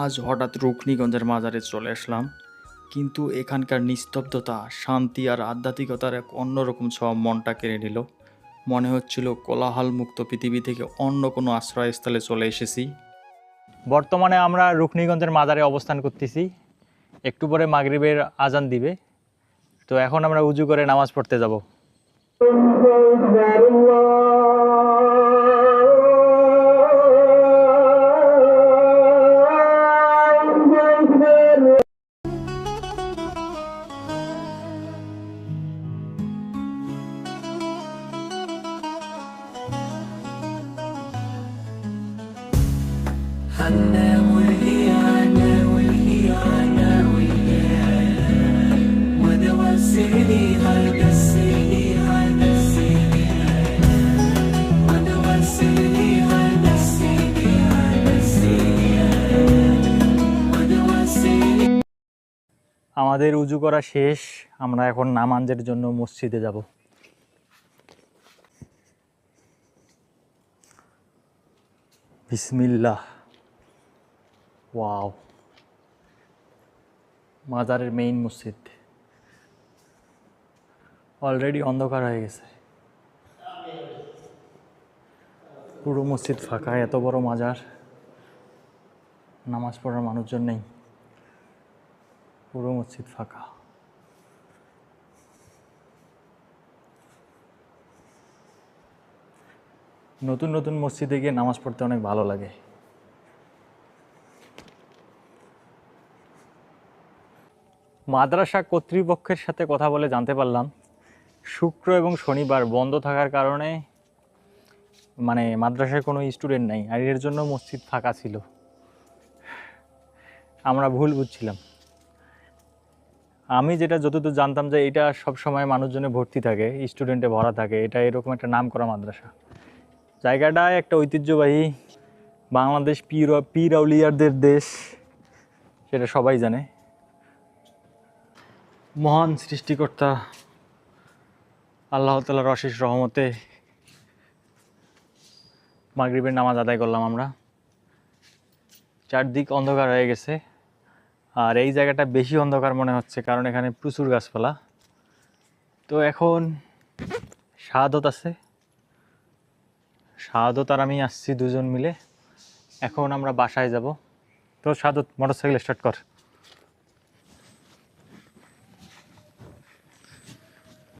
আজ হঠাৎ রুকনিগঞ্জের মাজারে চলে আসলাম, কিন্তু এখানকার নিস্তব্ধতা, শান্তি আর আধ্যাত্মিকতার এক অন্যরকম ছোঁয়া মনটা কেড়ে নিল। মনে হচ্ছিল কোলাহল মুক্ত পৃথিবী থেকে অন্য কোনো আশ্রয়স্থলে চলে এসেছি। বর্তমানে আমরা রুকনিগঞ্জের মাজারে অবস্থান করতেছি। একটু পরে মাগরিবের আজান দিবে, তো এখন আমরা উজু করে নামাজ পড়তে যাব। আমাদের উজু করা শেষ, আমরা এখন নামাজের জন্য মসজিদে যাব। বিসমিল্লাহ। ওয়াও, মাজারের মেইন মসজিদ অলরেডি অন্ধকার হয়ে গেছে, পুরো মসজিদ ফাঁকা। এত বড় মাজার, নামাজ পড়ার মানুষজন নেই, পুরো মসজিদ ফাঁকা। নতুন নতুন মসজিদে গিয়ে নামাজ পড়তে অনেক ভালো লাগে। মাদ্রাসা কর্তৃপক্ষের সাথে কথা বলে জানতে পারলাম, শুক্র এবং শনিবার বন্ধ থাকার কারণে মাদ্রাসায় কোনো স্টুডেন্ট নাই, আর এর জন্য মসজিদ ফাঁকা ছিল। আমরা ভুল বুঝছিলাম। আমি যেটা যতদূর জানতাম যে এটা সবসময় মানুষজনে ভর্তি থাকে, স্টুডেন্টে ভরা থাকে, এটা এরকম একটা নাম করা মাদ্রাসা। জায়গাটা একটা ঐতিহ্যবাহী, বাংলাদেশ পীর আউলিয়াদের দেশ, সেটা সবাই জানে। মহান সৃষ্টিকর্তা আল্লাহ তাআলার অশেষ রহমতে মাগরিবের নামাজ আদায় করলাম আমরা। চারদিক অন্ধকার হয়ে গেছে, আর এই জায়গাটা বেশি অন্ধকার মনে হচ্ছে কারণ এখানে প্রচুর গাছপালা। তো এখন শাহাদত আছে, শাহাদত আর আমি আসছি দুজন মিলে। এখন আমরা বাসায় যাব। তো শাহাদত, মোটরসাইকেল স্টার্ট কর।